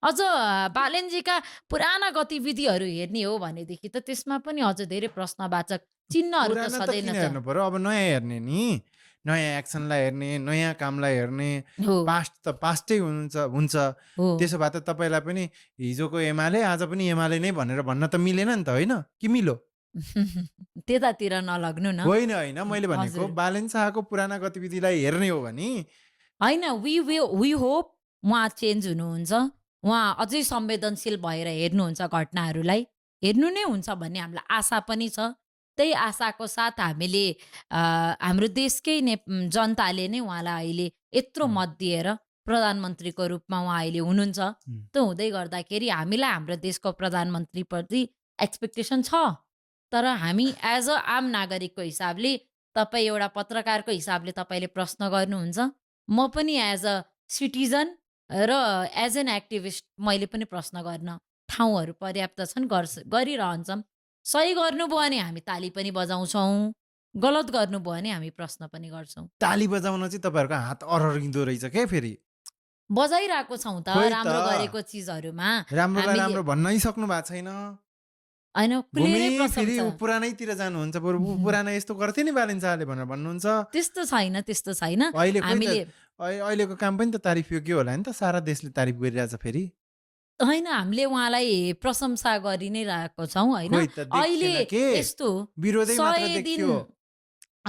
अझ बालेनजीका पुराना गतिविधिहरू हेर्ने हो भनेदेखि त त्यसमा पनि अझ धेरै प्रश्नवाचक चिन्हहरू त पुराना त छँदैन किन त। हेर्नु पर्यो? अब नयाँ हेर्ने नि। नयाँ एक्सनलाई हेर्ने, नयाँ कामलाई हेर्ने, हो, पास्ट त पास्टै हुन्छ। हो। त्यसो भए त तपाईँलाई पनि हिजोको एमाले, आज पनि एमाले नै भनेर भन्न त मिलेन नि त, होइन? कि मिल्यो? त्यतातिर नलग्नु न। होइन, होइन। मैले भनेको हजुर। बालेन शाहको पुराना गतिविधिलाई हेर्ने हो भने होइन वी होप उहाँ चेन्ज हुनुहुन्छ। उहाँ अझै संवेदनशील भएर हेर्नुहुन्छ घटनाहरूलाई। हेर्नु नै हुन्छ भन्ने हामीलाई आशा पनि छ। त्यही आशाको साथ हामीले हाम्रो देशकै जनताले नै उहाँलाई अहिले यत्रो हुँ, मत दिएर प्रधानमन्त्रीको रूपमा उहाँ अहिले हुनुहुन्छ। हुँ। त्यो हुँदै गर्दाखेरि हामीलाई हाम्रो देशको प्रधानमन्त्रीप्रति एक्सपेक्टेसन छ। तर हामी एज अ आम नागरिकको हिसाबले तपाईँ एउटा पत्रकारको हिसाबले तपाईँले प्रश्न गर्नुहुन्छ। म पनि एज अ सिटिजन र एज एन एक्टिभिस्ट मैले पनि प्रश्न गर्न ठाउँहरू पर्याप्त छन् गरिरहन्छौँ। सही गर्नुभयो भने हामी ताली पनि बजाउँछौँ, गलत गर्नुभयो भने हामी प्रश्न पनि गर्छौँ। ताली बजाउन चाहिँ तपाईँहरूको हात अररिँदो रहेछ के फेरि? बजाइरहेको छौँ त खोइ त! राम्रो गरेको चिजहरूमा राम्रोलाई हामीले राम्रो भन्नै सक्नु भएको छैन। होइन खुलेरै घुमी-फिरी ऊ प्रशंसा। पुरानैतिर जानुहुन्छ। बरु ऊ पुरानो यस्तो गर्थे नि बालेन शाहले भनेर भन्नुहुन्छ। त्यस्तो छैन, त्यस्तो छैन। अहिले खोइ त हामीले अहिलेको काम पनि त तारिफ योग्य होला नि त, सारा देशले तारिफ गरिरहेछ फेरि। होइन, हामीले उहाँलाई प्रशंसा गरि नै रहेको छौँ होइन। खोइ त अहिले देखिएन के? यस्तो विरोधै मात्र 100 दिन देखियो।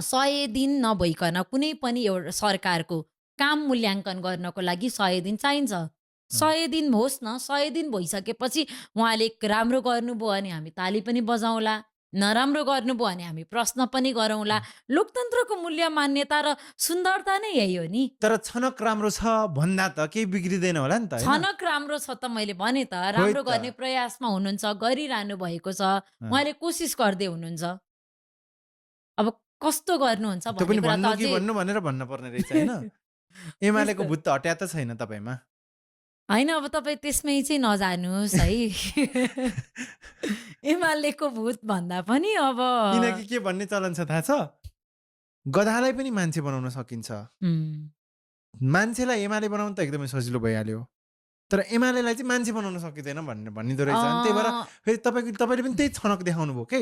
100 दिन नभइकन कुनै पनि एउटा सरकारको काम मूल्याङ्कन गर्नको लागि 100 दिन चाहिन्छ। अँ, 100 दिन होस् न, 100 दिन भइसकेपछि उहाँले राम्रो गर्नुभयो भने हामी ताली पनि बजाउँला, नराम्रो गर्नुभयो भने हामी प्रश्न पनि गरौँला। अँ। लोकतन्त्रको मूल्य मान्यता र सुन्दरता नै यही हो नि। तर छनक राम्रो छ भन्दा त केही बिग्रिँदैन होला नि त, होइन? छनक राम्रो छ त मैले भने त, खोइ राम्रो त। गर्ने प्रयासमा हुनुहुन्छ, गरिरहनु भएको छ, अँ, उहाँले कोसिस गर्दै हुनुहुन्छ। अब कस्तो गर्नुहुन्छ त्यो भन्ने पनि कुरा त भन्नु कि अझै भन्नु भनेर भन्नुपर्ने रहेछ, होइन? एमालेको त्यस्तो भूत त हट्या त छैन तपाईँमा। होइन अब तपाईँ त्यसमै चाहिँ नजानुहोस् है। एमालेको भूत भन्दा पनि अब किनकि के भन्ने चलन छ थाहा छ? गधालाई पनि मान्छे बनाउन सकिन्छ। हुँ, मान्छेलाई एमाले बनाउनु त एकदमै सजिलो भइहाल्यो। तर एमालेलाई चाहिँ मान्छे बनाउन सकिँदैन भनेर भनिँदो अ, रहेछ। अनि त्यही भएर फेरि तपाईँले पनि त्यही छनक देखाउनु भयो के?